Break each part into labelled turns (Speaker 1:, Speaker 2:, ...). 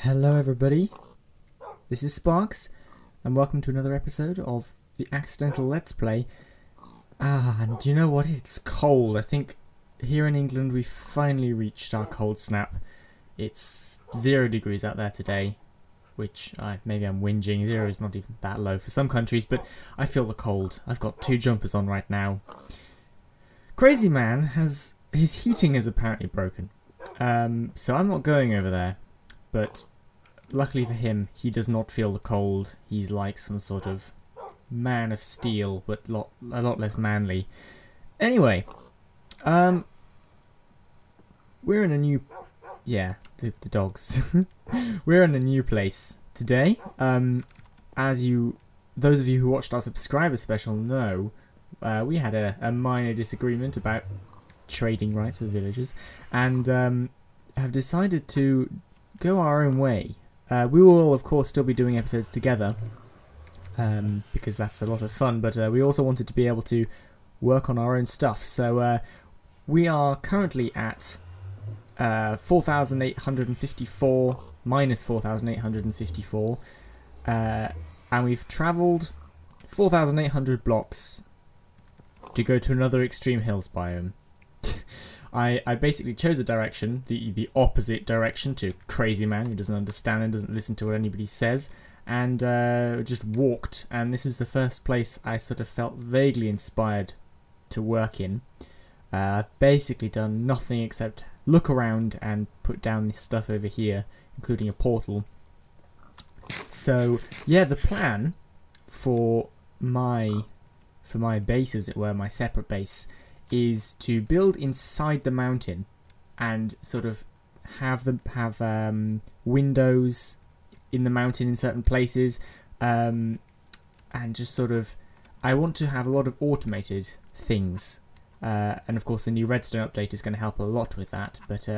Speaker 1: Hello everybody, this is Sparks, and welcome to another episode of the Accidental Let's Play. And do you know what? It's cold. I think here in England we finally reached our cold snap. It's 0 degrees out there today, which maybe I'm whinging. 0 is not even that low for some countries, but I feel the cold. I've got 2 jumpers on right now. Crazyman his heating is apparently broken, so I'm not going over there. But luckily for him, he does not feel the cold. He's like some sort of man of steel, but a lot less manly. Anyway, we're in a new... Yeah, the dogs. We're in a new place today. As those of you who watched our subscriber special know, we had a minor disagreement about trading rights of the villagers, and have decided to go our own way. We will of course still be doing episodes together, because that's a lot of fun, but we also wanted to be able to work on our own stuff. So we are currently at 4,854 minus 4,854, and we've travelled 4,800 blocks to go to another extreme hills biome. I basically chose a direction, the opposite direction to Crazyman, who doesn't understand and doesn't listen to what anybody says, and just walked, and this is the first place I sort of felt vaguely inspired to work in. I've basically done nothing except look around and put down this stuff over here, including a portal. So yeah, the plan for my base, as it were, my separate base, is to build inside the mountain and sort of have windows in the mountain in certain places, and just sort of, I want to have a lot of automated things, and of course the new redstone update is going to help a lot with that. But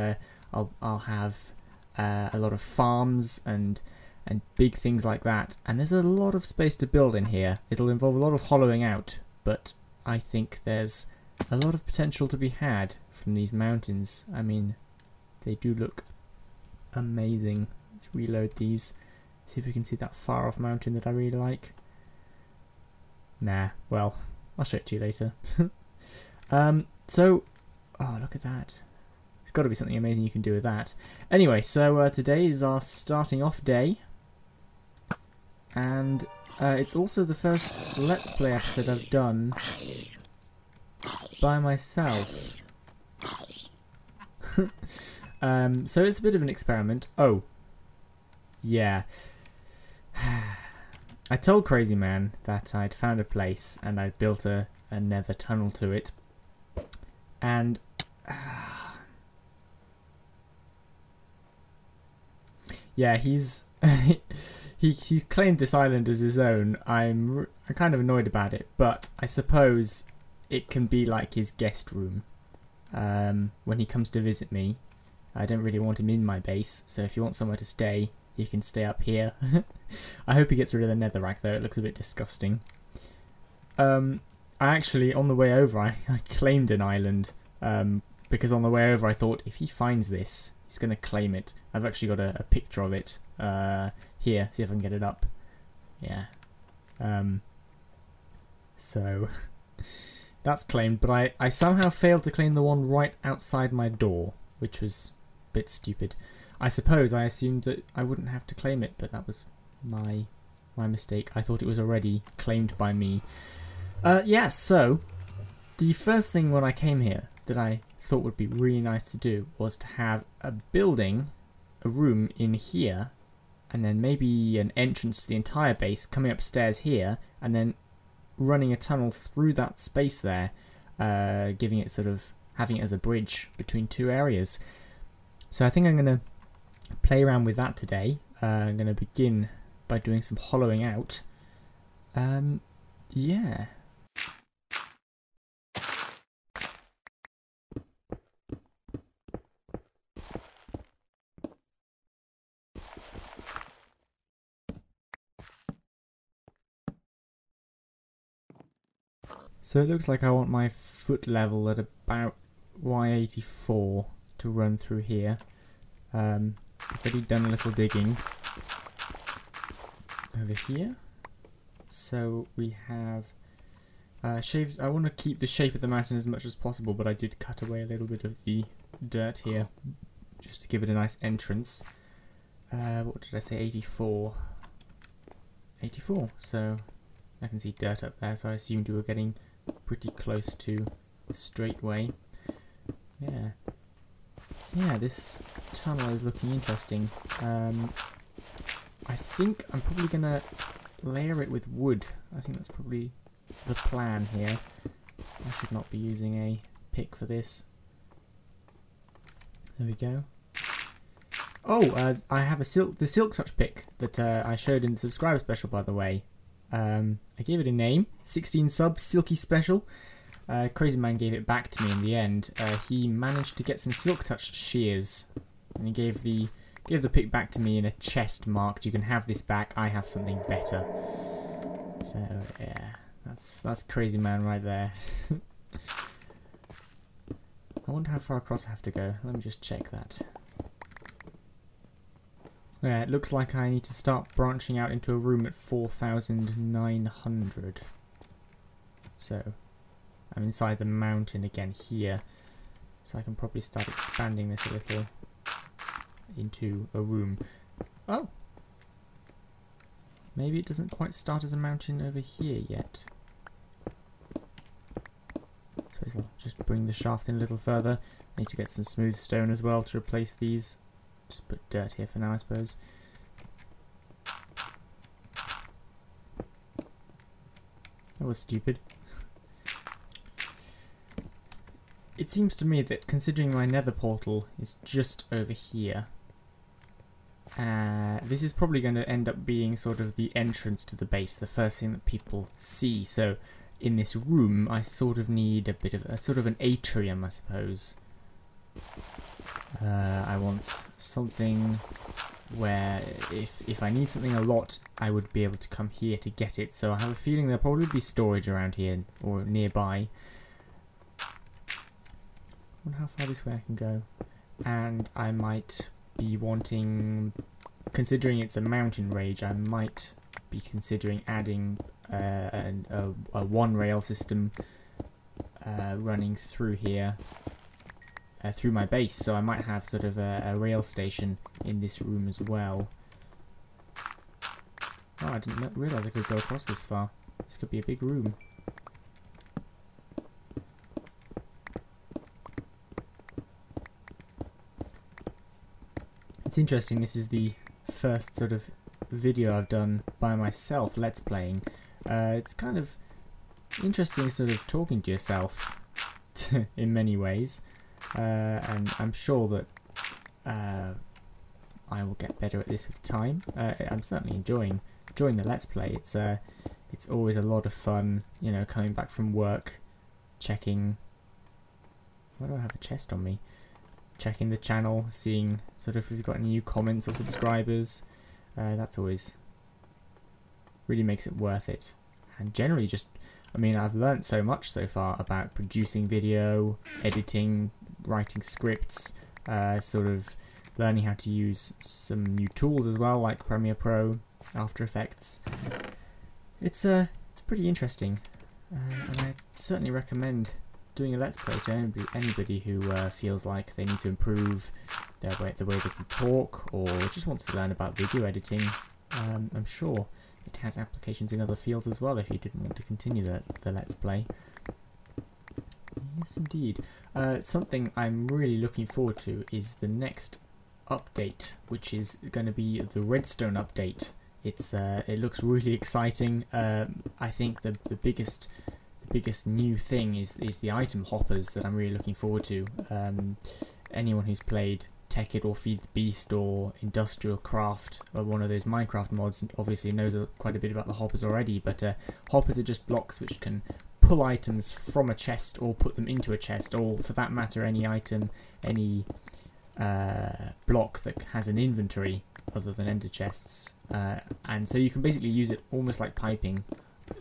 Speaker 1: I'll have a lot of farms and big things like that, and there's a lot of space to build in here. It'll involve a lot of hollowing out, but I think there's a lot of potential to be had from these mountains. I mean, they do look amazing. Let's reload these, see if we can see that far off mountain that I really like. Nah, well, I'll show it to you later. So, oh, look at that. There's got to be something amazing you can do with that. Anyway, so today is our starting off day, and it's also the first Let's Play episode I've done by myself. So it's a bit of an experiment. Oh, yeah. I told Crazyman that I'd found a place and I'd built a nether tunnel to it, and yeah, he's he's claimed this island as his own. I'm kind of annoyed about it, but I suppose it can be like his guest room when he comes to visit me. I don't really want him in my base, so if you want somewhere to stay, he can stay up here. I hope he gets rid of the netherrack though, it looks a bit disgusting. I actually, on the way over, I claimed an island, because on the way over I thought, if he finds this, he's going to claim it. I've actually got a picture of it here, see if I can get it up. Yeah. So... that's claimed, but I somehow failed to claim the one right outside my door, which was a bit stupid. I suppose I assumed that I wouldn't have to claim it, but that was my mistake. I thought it was already claimed by me. Yeah, so the first thing when I came here that I thought would be really nice to do was to have a building, a room in here, and then maybe an entrance to the entire base coming upstairs here, and then running a tunnel through that space there, giving it sort of, having it as a bridge between 2 areas. So I think I'm going to play around with that today. I'm going to begin by doing some hollowing out. Yeah. So it looks like I want my foot level at about Y84 to run through here. I've already done a little digging over here. So we have shaved. I want to keep the shape of the mountain as much as possible, but I did cut away a little bit of the dirt here just to give it a nice entrance. What did I say? 84. 84. So I can see dirt up there, so I assumed we were getting pretty close to the straightway. Yeah. Yeah, this tunnel is looking interesting. I think I'm probably going to layer it with wood. I think that's probably the plan here. I should not be using a pick for this. There we go. Oh, I have the Silk Touch pick that I showed in the subscriber special, by the way. I gave it a name, 16 sub Silky Special. Crazyman gave it back to me in the end. He managed to get some Silk Touch shears, and he gave the pick back to me in a chest marked. You can have this back. I have something better. So yeah, that's Crazyman right there. I wonder how far across I have to go. Let me just check that. Yeah, it looks like I need to start branching out into a room at 4,900. So I'm inside the mountain again here, so I can probably start expanding this a little into a room. Oh! Maybe it doesn't quite start as a mountain over here yet. So I'll just bring the shaft in a little further. I need to get some smooth stone as well to replace these. Just put dirt here for now, I suppose. That was stupid. It seems to me that, considering my nether portal is just over here, this is probably going to end up being sort of the entrance to the base, the first thing that people see. So in this room I sort of need a bit of a sort of an atrium, I suppose. I want something where if I need something a lot, I would be able to come here to get it. So I have a feeling there'll probably be storage around here or nearby. I wonder how far this way I can go. And I might be wanting, considering it's a mountain range, I might be considering adding a one rail system running through here. Through my base, so I might have sort of a rail station in this room as well. Oh, I didn't realise I could go across this far. This could be a big room. It's interesting, this is the first sort of video I've done by myself, Let's Playing. It's kind of interesting sort of talking to yourself in many ways. And I'm sure that I will get better at this with time. I'm certainly enjoying the Let's Play. It's always a lot of fun, you know, coming back from work, checking. Why do I have a chest on me? Checking the channel, seeing sort of if we've got any new comments or subscribers. That's always really makes it worth it. And generally, just, I mean, I've learnt so much so far about producing video, editing, writing scripts, sort of learning how to use some new tools as well, like Premiere Pro, After Effects. It's pretty interesting, and I certainly recommend doing a Let's Play to anybody who feels like they need to improve the way they can talk, or just wants to learn about video editing. I'm sure it has applications in other fields as well if you didn't want to continue the Let's Play. Yes, indeed. Something I'm really looking forward to is the next update, which is going to be the redstone update. It looks really exciting. I think the biggest new thing is the item hoppers that I'm really looking forward to. Anyone who's played Tech It or Feed the Beast or Industrial Craft or one of those Minecraft mods obviously knows quite a bit about the hoppers already, but hoppers are just blocks which can pull items from a chest or put them into a chest, or for that matter any item, any block that has an inventory other than ender chests, and so you can basically use it almost like piping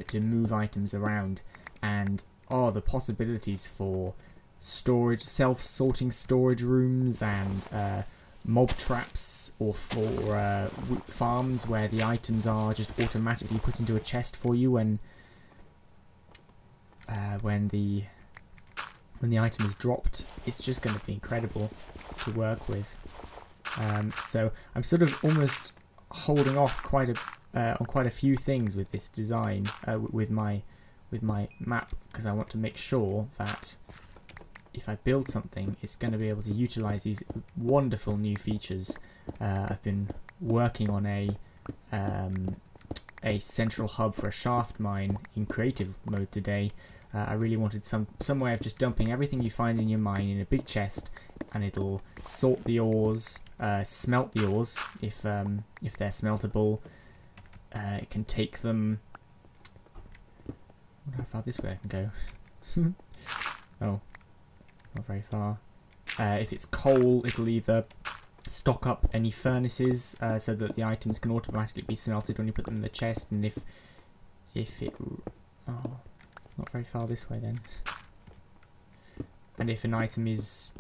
Speaker 1: to move items around. And the possibilities for storage, self-sorting storage rooms, and mob traps or for farms where the items are just automatically put into a chest for you when the item is dropped. It's just going to be incredible to work with. So I'm sort of almost holding off on quite a few things with this design, with my map, because I want to make sure that if I build something, it's going to be able to utilize these wonderful new features. I've been working on a central hub for a shaft mine in creative mode today. I really wanted some way of just dumping everything you find in your mine in a big chest, and it'll sort the ores, smelt the ores if they're smeltable. It can take them. I wonder how far this way I can go. Oh, not very far. If it's coal, it'll either stock up any furnaces so that the items can automatically be smelted when you put them in the chest, and if it not very far this way then. And if an item is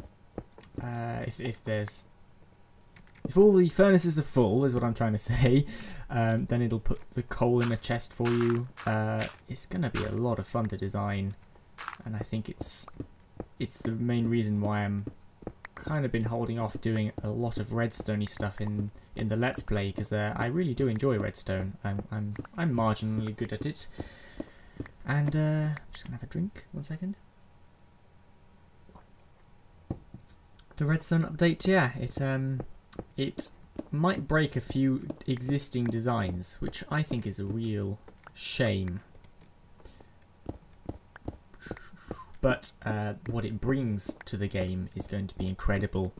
Speaker 1: if all the furnaces are full, is what I'm trying to say, then it'll put the coal in a chest for you. It's gonna be a lot of fun to design, and I think it's the main reason why I'm kind of been holding off doing a lot of redstone-y stuff in the Let's Play, because I really do enjoy redstone. I'm marginally good at it. And I'm just gonna have a drink. 1 second. The redstone update, yeah, it might break a few existing designs, which I think is a real shame. But what it brings to the game is going to be incredible.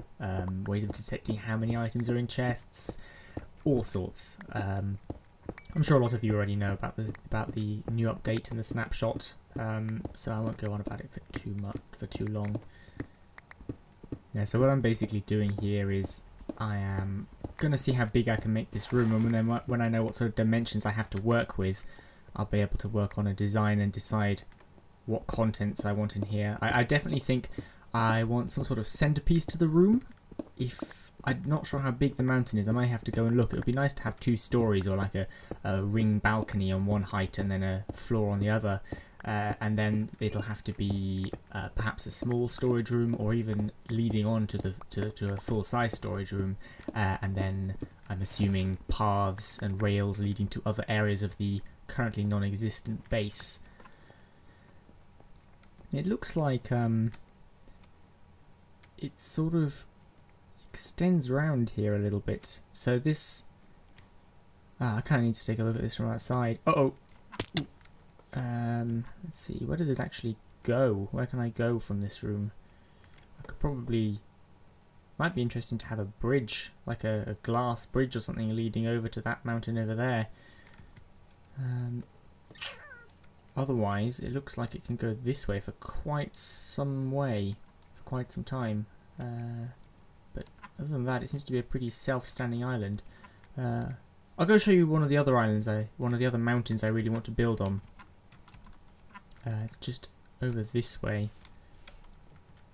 Speaker 1: Ways of detecting how many items are in chests, all sorts. I'm sure a lot of you already know about the new update and the snapshot, so I won't go on about it for too long. Yeah, so what I'm basically doing here is I am gonna see how big I can make this room, and then when I know what sort of dimensions I have to work with, I'll be able to work on a design and decide what contents I want in here. I definitely think I want some sort of centerpiece to the room. If I'm not sure how big the mountain is, I might have to go and look. It would be nice to have 2 stories, or like a ring balcony on one height and then a floor on the other. And then it'll have to be perhaps a small storage room, or even leading on to a full-size storage room. And then I'm assuming paths and rails leading to other areas of the currently non-existent base. It looks like it sort of extends around here a little bit. So this... I kind of need to take a look at this from outside. Uh-oh! Let's see, where does it actually go? Where can I go from this room? I could probably... Might be interesting to have a bridge, like a glass bridge or something leading over to that mountain over there. Otherwise, it looks like it can go this way for quite some way, for quite some time. But other than that, it seems to be a pretty self-standing island. I'll go show you one of the other islands, one of the other mountains I really want to build on. It's just over this way.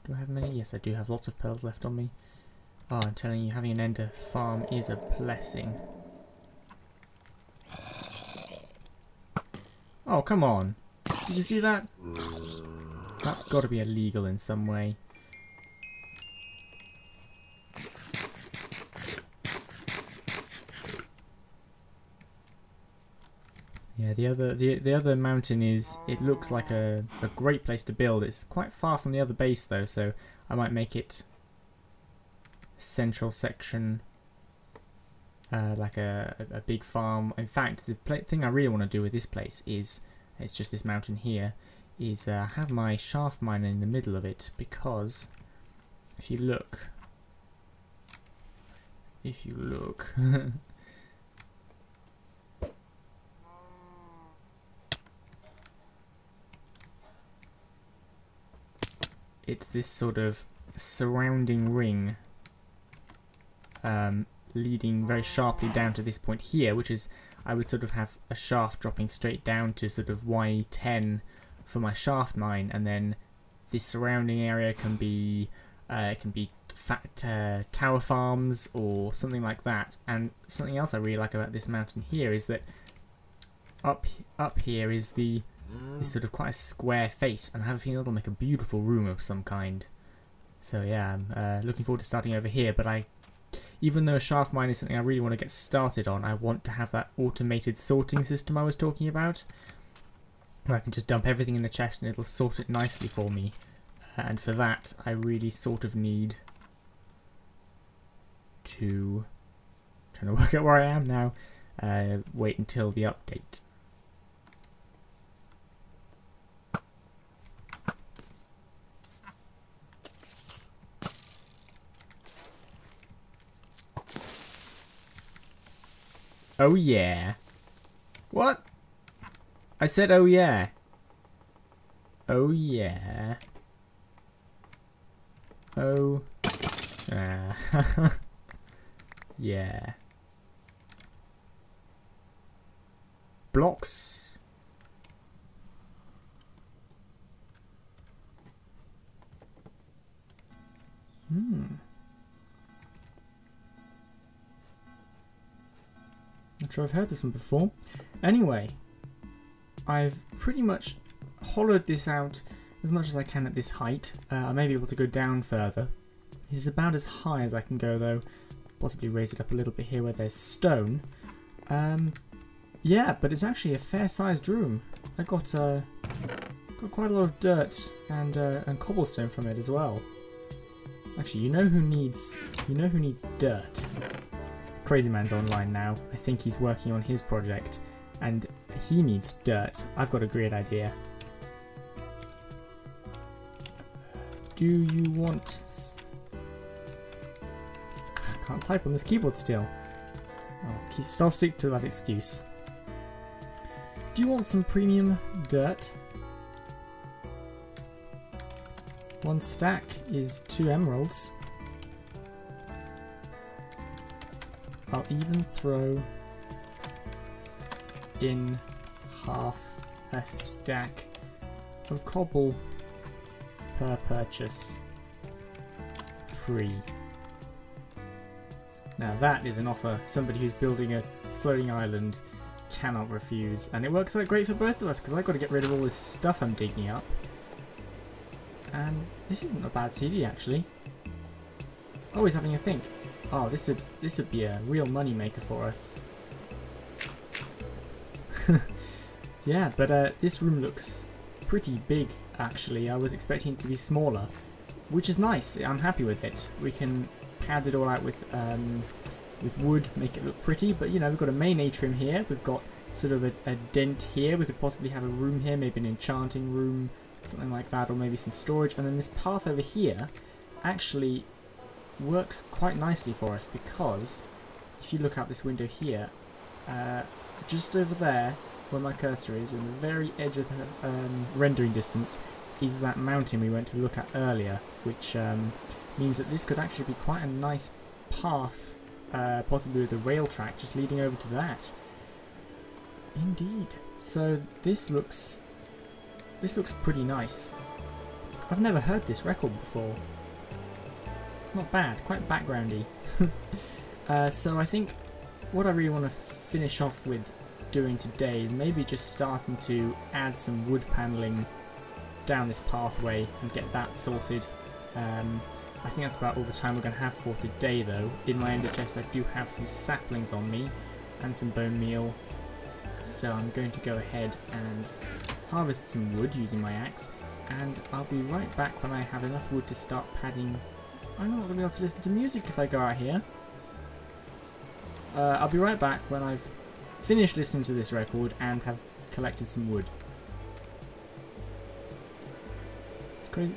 Speaker 1: Do I have many? Yes, I do have lots of pearls left on me. Oh, I'm telling you, having an ender farm is a blessing. Oh, come on. Did you see that? That's got to be illegal in some way. Yeah, the other mountain is, it looks like a great place to build. It's quite far from the other base though, so I might make it a central section, like a big farm. In fact, the thing I really want to do with this place is, it's just this mountain here, is have my shaft mine in the middle of it, because if you look, it's this sort of surrounding ring leading very sharply down to this point here, which is, I would sort of have a shaft dropping straight down to sort of Y10 for my shaft mine, and then this surrounding area can be tower farms or something like that. And something else I really like about this mountain here is that up here is this sort of quite a square face, and I have a feeling it'll make a beautiful room of some kind. So yeah, I'm looking forward to starting over here, but even though a shaft mine is something I really want to get started on, I want to have that automated sorting system I was talking about, where I can just dump everything in the chest and it'll sort it nicely for me. And for that, I really sort of need to... trying to work out where I am now. Wait until the update. Oh yeah. What? I said oh yeah. Oh yeah. Oh. Yeah. Blocks. Not sure I've heard this one before. Anyway, I've pretty much hollowed this out as much as I can at this height. I may be able to go down further. This is about as high as I can go though. Possibly raise it up a little bit here where there's stone. Yeah, but it's actually a fair-sized room. I got quite a lot of dirt and cobblestone from it as well. Actually, you know who needs dirt? Crazyman's online now. I think he's working on his project, and he needs dirt. I've got a great idea. Do you want... I can't type on this keyboard still. I'll stick to that excuse. Do you want some premium dirt? 1 stack is 2 emeralds. I'll even throw in half a stack of cobble per purchase. Free. Now that is an offer somebody who's building a floating island cannot refuse, and it works out great for both of us because I've got to get rid of all this stuff I'm digging up. And this isn't a bad CD actually. Always having a think. Oh, this would be a real money maker for us. Yeah, but this room looks pretty big actually. I was expecting it to be smaller, which is nice. I'm happy with it. We can pad it all out with wood, make it look pretty. But you know, we've got a main atrium here. We've got sort of a dent here. We could possibly have a room here, maybe an enchanting room, something like that, or maybe some storage. And then this path over here actually works quite nicely for us, because if you look out this window here, just over there where my cursor is, in the very edge of the rendering distance, is that mountain we went to look at earlier, which means that this could actually be quite a nice path, possibly with a rail track just leading over to that. Indeed. So this looks pretty nice. I've never heard this record before. It's not bad, quite backgroundy. So I think what I really want to finish off with doing today is maybe just starting to add some wood paneling down this pathway and get that sorted. I think that's about all the time we're going to have for today though. In my ender chest I do have some saplings on me and some bone meal, so I'm going to go ahead and harvest some wood using my axe, and I'll be right back when I have enough wood to start padding. I'm not going to be able to listen to music if I go out here. I'll be right back when I've finished listening to this record and have collected some wood. It's crazy.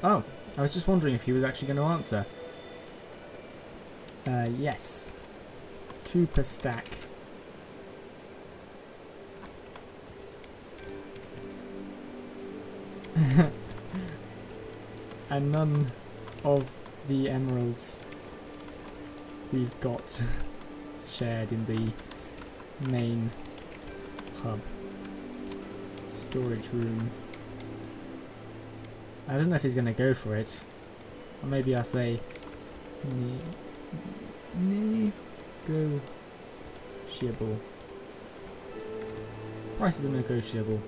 Speaker 1: Oh, I was just wondering if he was actually going to answer. Yes. 2 per stack. And none of the emeralds we've got shared in the main hub. Storage room. I don't know if he's going to go for it. Or maybe I'll say, Negotiable. Prices are negotiable.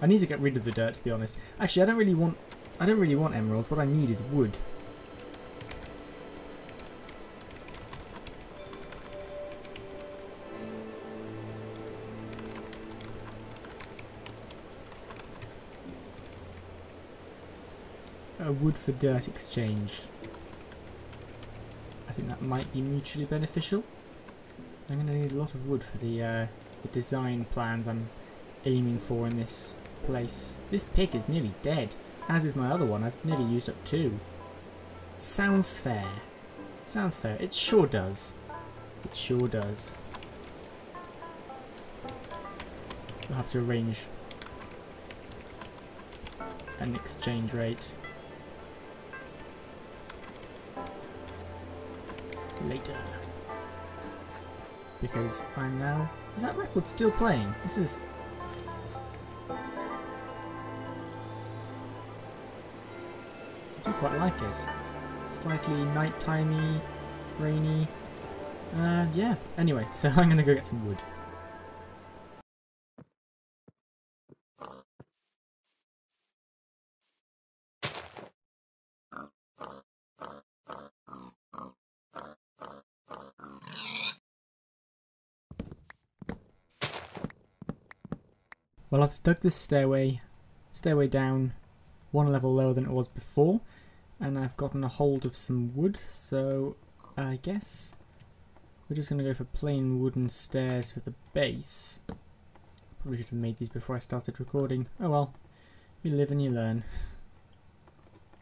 Speaker 1: I need to get rid of the dirt, to be honest. Actually, I don't really want emeralds. What I need is wood. A wood for dirt exchange. I think that might be mutually beneficial. I'm going to need a lot of wood for the design plans I'm aiming for in this place. This pig is nearly dead, as is my other one. I've nearly used up 2. Sounds fair. Sounds fair. It sure does. It sure does. We'll have to arrange an exchange rate later. Because I'm now... Is that record still playing? This is... I do quite like it. Slightly night-timey, rainy. Yeah. Anyway, so I'm gonna go get some wood. Well, I've dug this stairway down 1 level lower than it was before, and I've gotten a hold of some wood, so I guess we're just going to go for plain wooden stairs for the base. Probably should have made these before I started recording. Oh well, you live and you learn.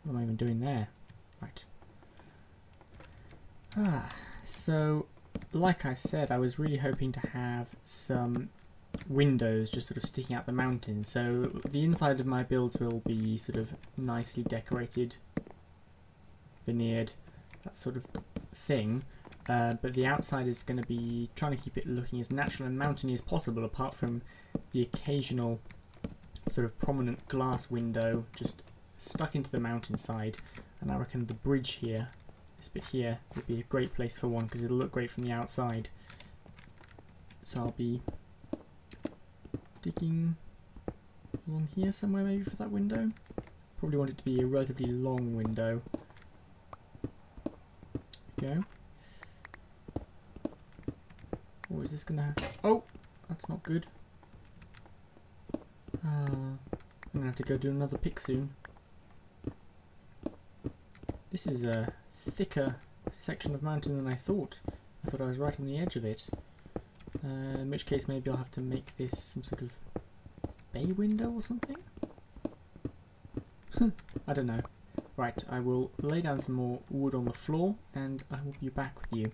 Speaker 1: What am I even doing there? Right. So, like I said, I was really hoping to have some windows just sort of sticking out the mountain, so the inside of my builds will be sort of nicely decorated, veneered, that sort of thing, but the outside is going to be trying to keep it looking as natural and mountainy as possible, apart from the occasional sort of prominent glass window just stuck into the mountainside. And I reckon the bridge here, this bit here, would be a great place for one because it'll look great from the outside. So I'll be digging along here somewhere maybe for that window. Probably want it to be a relatively long window. There we go. Or is this gonna... Oh! That's not good. I'm gonna have to go do another pick soon. This is a thicker section of mountain than I thought. I thought I was right on the edge of it. In which case maybe I'll have to make this some sort of bay window or something? I don't know. Right, I will lay down some more wood on the floor and I will be back with you.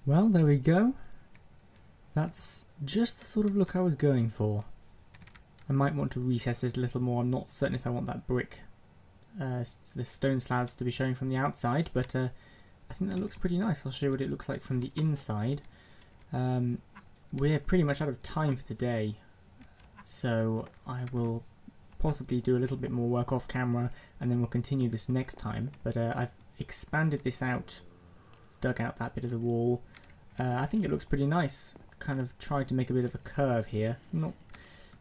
Speaker 1: Well, there we go. That's just the sort of look I was going for. I might want to recess it a little more. I'm not certain if I want that brick, the stone slabs to be showing from the outside, but I think that looks pretty nice. I'll show you what it looks like from the inside. We're pretty much out of time for today, so I will possibly do a little bit more work off camera and then we'll continue this next time. But I've expanded this out, dug out that bit of the wall. I think it looks pretty nice. Kind of tried to make a bit of a curve here.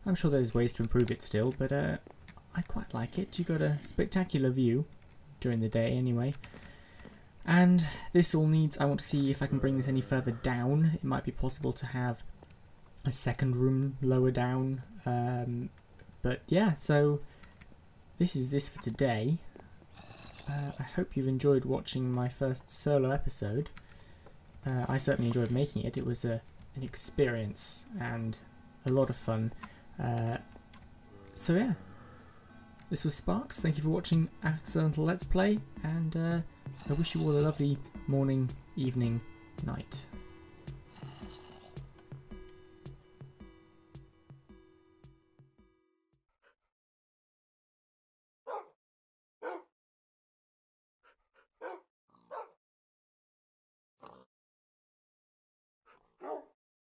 Speaker 1: I'm sure there's ways to improve it still, but I quite like it. You got a spectacular view during the day anyway. And this all needs, I want to see if I can bring this any further down. It might be possible to have a second room lower down. But yeah, so this is this for today. I hope you've enjoyed watching my first solo episode. I certainly enjoyed making it. It was an experience and a lot of fun. So yeah, this was Sparks. Thank you for watching Accidental Let's Play, and I wish you all a lovely morning, evening, night.